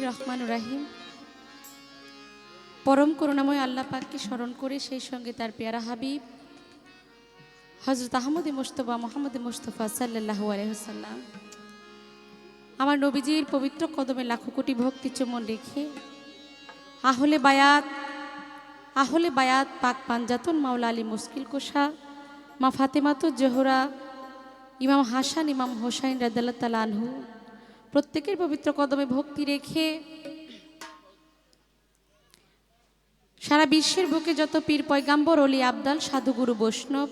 রহমানুর রাহিম। পরম করুণাময় আল্লাহ পাককে স্মরণ করে সেই সঙ্গে তার পেয়ারা হাবিব হযরত আহমদ মুস্তফা মোহাম্মদ মুস্তফা সাল্লাল্লাহু আলাইহি ওয়াসাল্লাম আমার নবীজির পবিত্র কদমে লাখো কোটি ভক্তি চুম্বন রেখে আহলে বায়াত পাক পাঞ্জাতন মাওলা আলী মুশকিল কোষা মা ফাতেমাতুজ জোহরা ইমাম হাসান ইমাম হোসাইন রাদিয়াল্লাহু তাআলা আনহু প্রত্যেকের পবিত্র কদমে ভক্তি রেখে সারা বিশ্বের বুকে যত পীর পয়গাম্বর অলি আবদাল সাধুগুরু বৈষ্ণব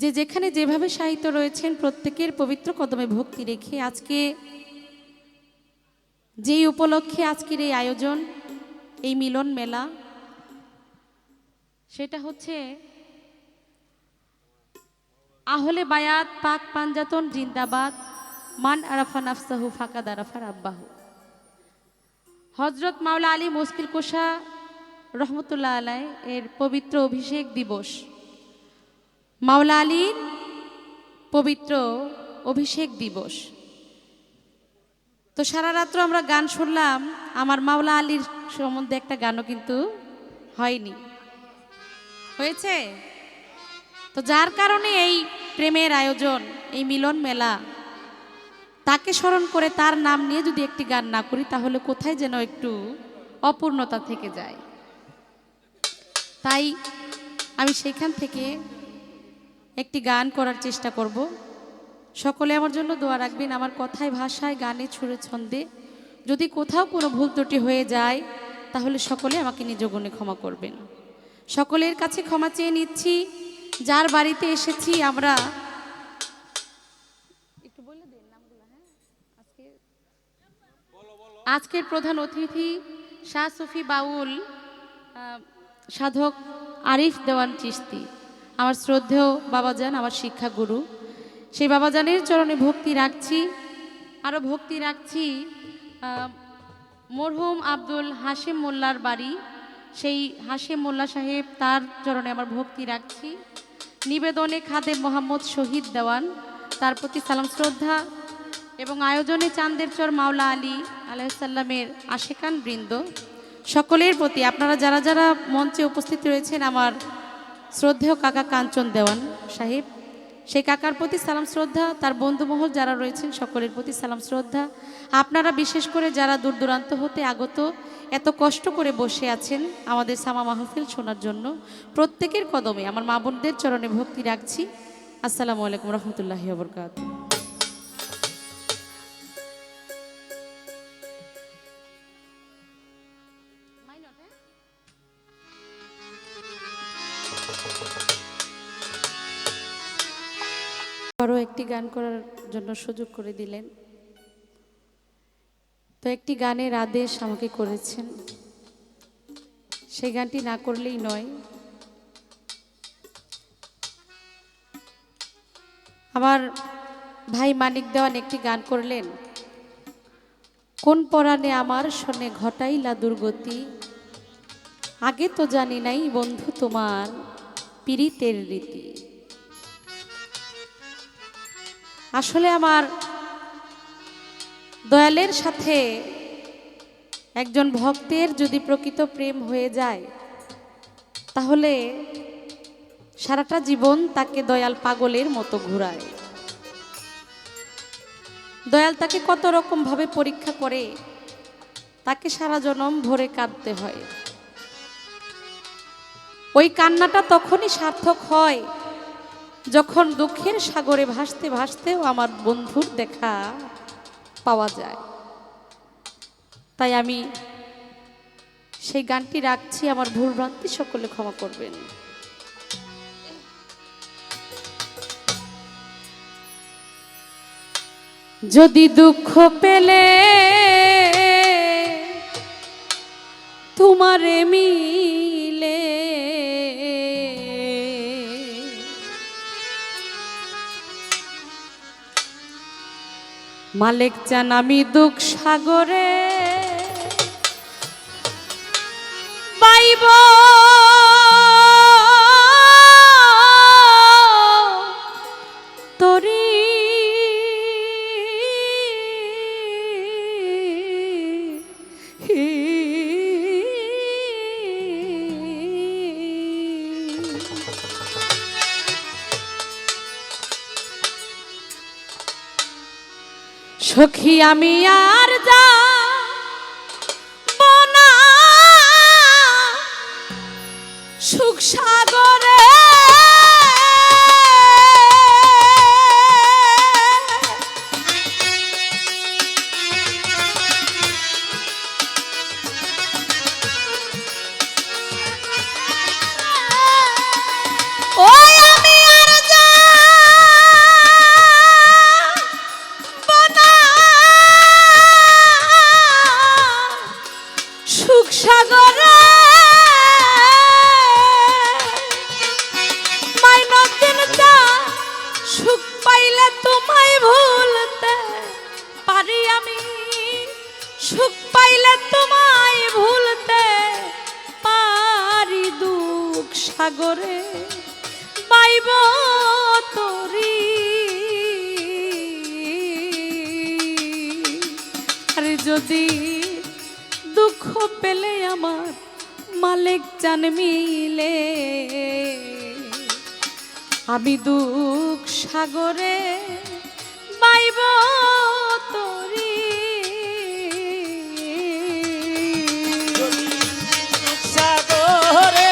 যে যেখানে যেভাবে সাহিত্য রয়েছেন প্রত্যেকের পবিত্র কদমে ভক্তি রেখে আজকে যেই উপলক্ষে আজকের এই আয়োজন এই মিলন মেলা সেটা হচ্ছে আহলে বায়াত পাক পাঞ্জাতন জিন্দাবাদ মান আরাফা নাফসাহু ফাকাদ আরাফা রাব্বাহু হযরত মাওলা আলী মুশকিল কোষা রহমতুল্লাহ আলাই এর পবিত্র অভিষেক দিবস মাওলা আলীর পবিত্র অভিষেক দিবস। তো সারা রাত্র আমরা গান শুনলাম, আমার মাওলা আলীর সম্বন্ধে একটা গানও কিন্তু হয়নি, হয়েছে। তো যার কারণে এই প্রেমের আয়োজন, এই মিলন মেলা, তাকে স্মরণ করে তার নাম নিয়ে যদি একটি গান না করি তাহলে কোথায় যেন একটু অপূর্ণতা থেকে যায়। তাই আমি সেখান থেকে একটি গান করার চেষ্টা করব। সকলে আমার জন্য দোয়া রাখবেন। আমার কথায় ভাষায় গানে ছুড়ে ছন্দে যদি কোথাও কোনো ভুল ত্রুটি হয়ে যায় তাহলে সকলে আমাকে নিজ গুণে ক্ষমা করবেন। সকলের কাছে ক্ষমা চেয়ে নিচ্ছি। যার বাড়িতে এসেছি আমরা একটু বলে দিন নামগুলো। হ্যাঁ, আজকের প্রধান অতিথি শাহ সুফি বাউল সাধক আরিফ দেওয়ান চিশতি, আমার শ্রদ্ধেয় বাবাজান, আমার শিক্ষাগুরু। সেই বাবাজানের চরণে ভক্তি রাখছি। আরও ভক্তি রাখছি মরহুম আব্দুল হাশেম মোল্লার বাড়ি, সেই হাশেম মোল্লা সাহেব, তার চরণে আমার ভক্তি রাখছি। নিবেদনে খাদেম মোহাম্মদ শহীদ দেওয়ান, তার প্রতি সালাম শ্রদ্ধা, এবং আয়োজনে চাঁদের চর মাওলা আলী আলাইহিসসালামের আশেকান বৃন্দ সকলের প্রতি, আপনারা যারা যারা মঞ্চে উপস্থিত রয়েছেন, আমার শ্রদ্ধেয় কাকা কাঞ্চন দেওয়ান সাহেব, সেই কাকার প্রতি সালাম শ্রদ্ধা, তার বন্ধুমহল যারা রয়েছেন সকলের প্রতি সালাম শ্রদ্ধা। আপনারা বিশেষ করে যারা দূর দূরান্ত হতে আগত এত কষ্ট করে বসে আছেন আমাদের সামা মাহফিল শোনার জন্য, প্রত্যেকের কদমে আমার মা বোনদের চরণে ভক্তি রাখছি। আসসালামু আলাইকুম রহমতুল্লাহি ওয়া বারাকাতুহু। আরও একটি গান করার জন্য সুযোগ করে দিলেন। তো একটি গানের আদেশ আমাকে করেছেন, সেই গানটি না করলেই নয়। আমার ভাই মানিক দেওয়ান একটি গান করলেন, কোন পরাণে আমার শোনে ঘটাইলা দুর্গতি, আগে তো জানি নাই বন্ধু তোমার পীড়িতের রীতি। আসলে আমার দয়ালের সাথে একজন ভক্তের যদি প্রকৃত প্রেম হয়ে যায় তাহলে সারাটা জীবন তাকে দয়াল পাগলের মতো ঘুরায়। দয়াল তাকে কত রকম ভাবে পরীক্ষা করে, তাকে সারা জনম ভরে কাঁদতে হয়। ওই কান্নাটা তখনই সার্থক হয় যখন দুঃখের সাগরে ভাসতে ভাসতেও আমার বন্ধুর দেখা পাওয়া যায়। তাই আমি সেই গানটি রাখছি, আমার ভুল ভ্রান্তি সকলে ক্ষমা করবেন। যদি দুঃখ পেলে তোমারে মিলে, মালিক চান আমি দুঃখ সাগরে বাইব, তরি সখী আমি আর যা বনা সুখ সাগরে সাগরে মাইনদিন যা সুখ পাইলে তোমায় ভুলতে পারি আমি সুখ পাইলে তোমায় ভুলতে পারি দুঃখ সাগরে পাইব তোরি আরে যদি দুঃখ পেলে আমার মালিক জান মিলে আমি দুঃখ সাগরে পাইব তোরি সাগরে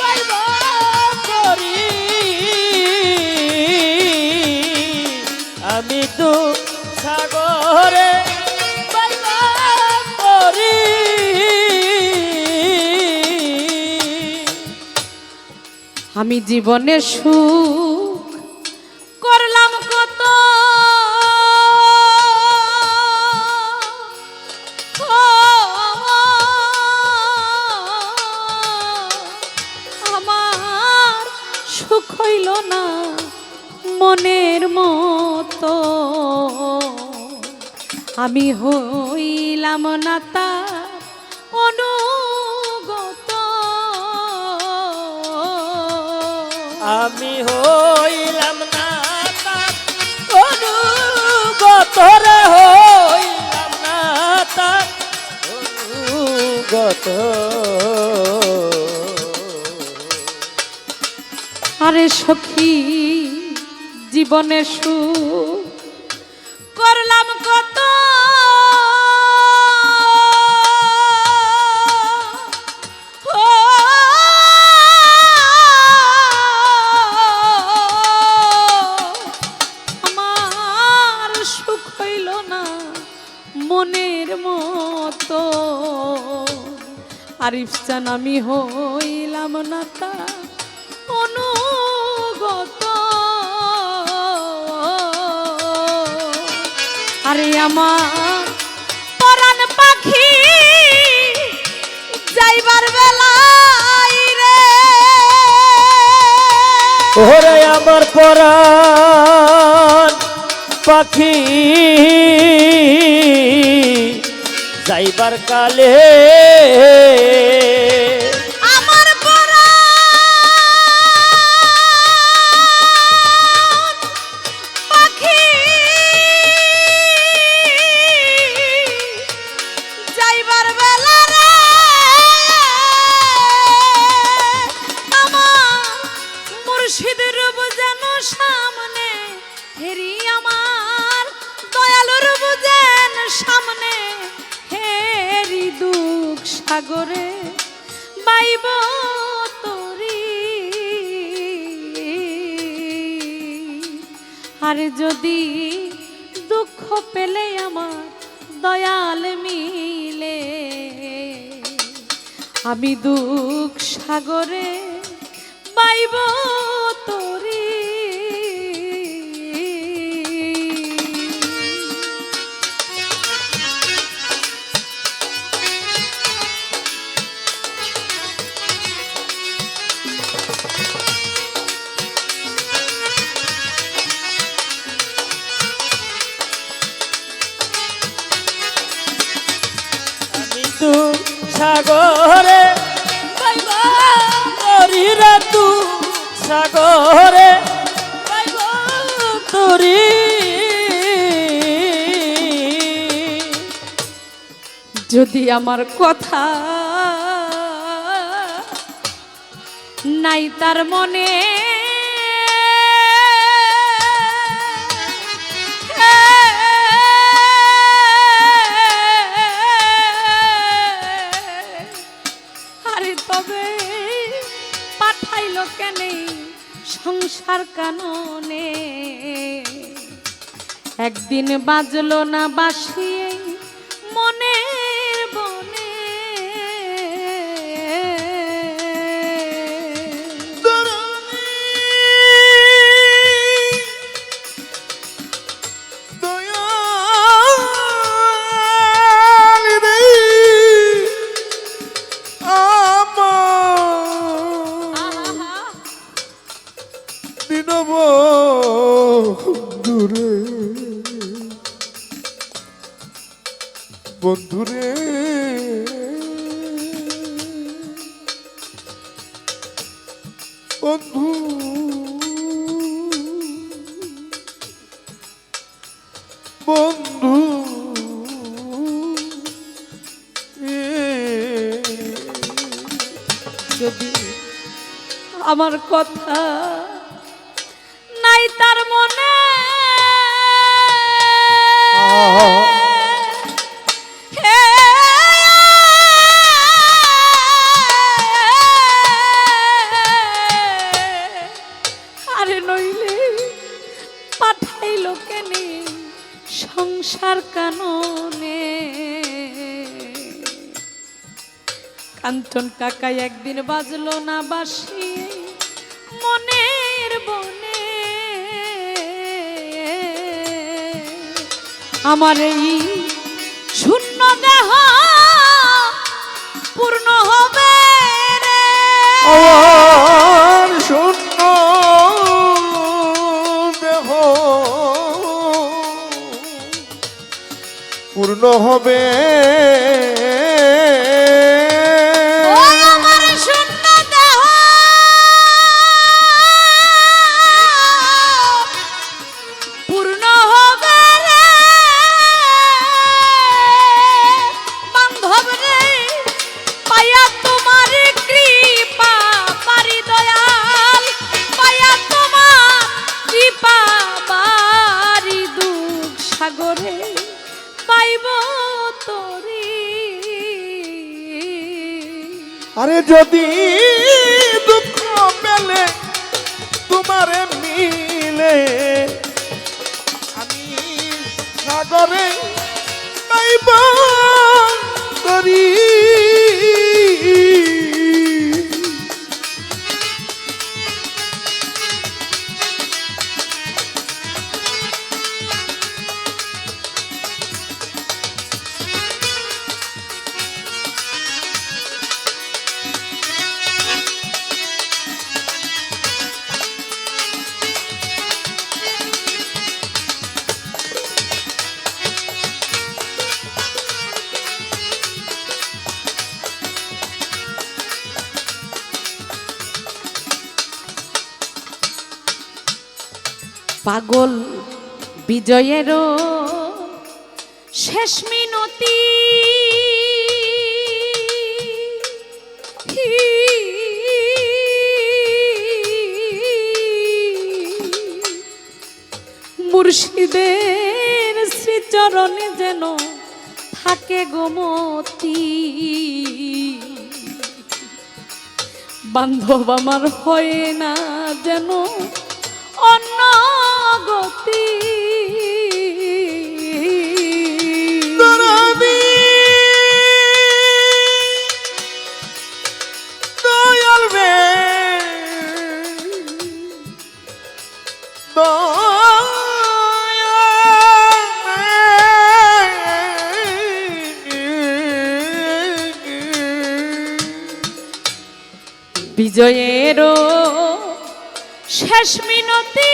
পাইব তোরি আমি দুঃখ সাগরে আমি জীবনে সুখ করলাম কত আমার সুখ হইল না মনের মতো আমি হইলাম না তার অনুগত আমি হইলাম না তার অনুগত রে হইলাম না তার অনুগত আরে সখী জীবনে সুখ করলাম কত মনের মতো আরিফ জান আমি হইলাম না তা অনুগত আরে আমার পরাণ পাখি যাইবার বেলায় রে ওরে আমার পরাণ পাখি যাইবার কালে আমার পরাণ পাখি যাইবার বেলা রে আমার মুর্শিদ রূপ যেন সামনে হেরি আমার দয়ালু রূপ যেন সামনে হেরি দুঃখ সাগরে বাইব তোরি আর যদি দুঃখ পেলে আমার দয়াল মিলে আমি দুঃখ সাগরে বাইব তোরি সাগরে তরিরা তু সাগরে তরি যদি আমার কথা নাই তার মনে সংসার কাননে একদিন বাজলো না বাঁশি মনের বনে। বন্ধুরে বন্ধু বন্ধু যদি আমার কথা নাই তার মনে আরে নইলে পাঠাইলো কেনে সংসার কাননে। কাঞ্চন কাকা একদিন বাজলো না বাঁশি মনের বনে। আমার এই শূন্য দেহ পূর্ণ হবে রে, আমার শূন্য দেহ পূর্ণ হবে। আরে যদি দুঃখ পেলে তোমারে মিলে আমি সাগরে পাইব করি। পাগল বিজয়েরও শেষ মিনতি মুর্শিদের শ্রীচরণে যেন থাকে গোমতি। বান্ধব আমার হয় না যেন অন্য গতি। দয়াল রে বিজয়েরও শেষ মিনতি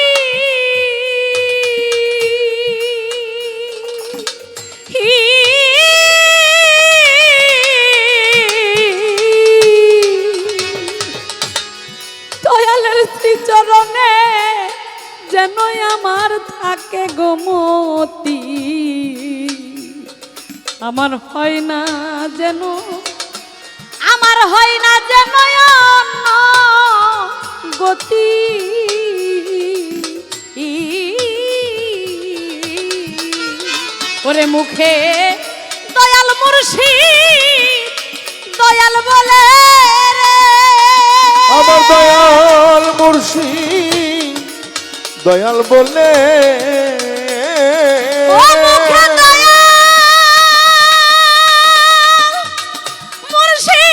দয়ালের শ্রীচরণে যেন আমার থাকে গোমতি। আমার হয় না যেন অন্য গতি। ওরে মুখে দয়াল মুর্শিদ দয়াল বলে রে, আমার দয়াল মুর্শিদ দয়াল বলে ও মুখে দয়া মুর্শিদ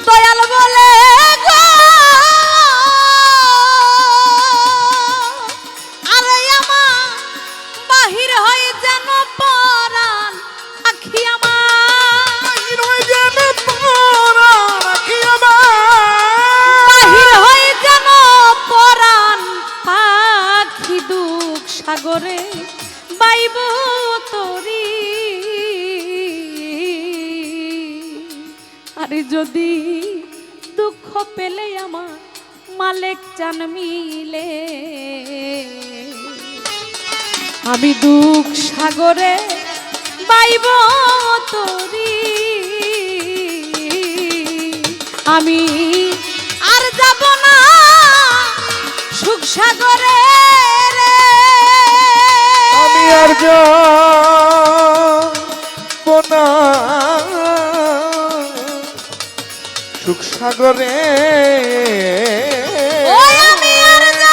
দয়াল বলে গো আরে আমার বাহির হয়ে যেন পরাণ আখি আমার যেন তোরা রাখি আমার বাহির হয়ে যেন পরাণ পাখি দুঃখ সাগরে বাইব তরি আরে যদি দুঃখ পেলে আমার মালেক চান মিলে আমি দুঃখ সাগরে বাইব তরি আমি আর যাব না সুখ সাগরে রে আমি আর যাব না সুখ সাগরে ওই আমি আর যাব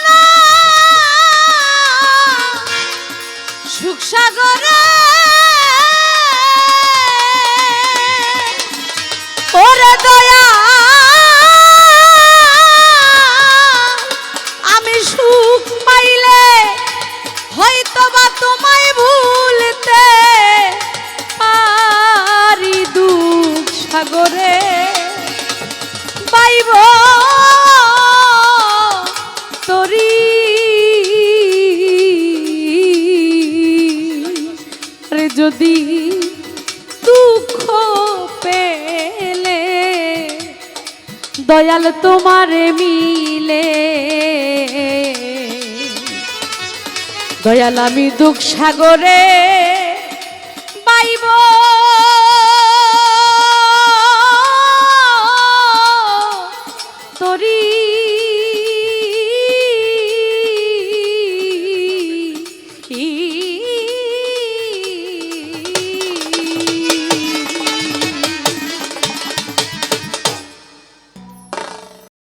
না সুখ সাগরে ওরে দয়া আমি সুখ পাইলে হয়তো বা তোমায় ভুলতে পারি দুঃখ সাগরে পাইব তরি রে যদি দুঃখ পেলে দয়াল তোমারে মিলে দয়াল আমি দুঃখ সাগরে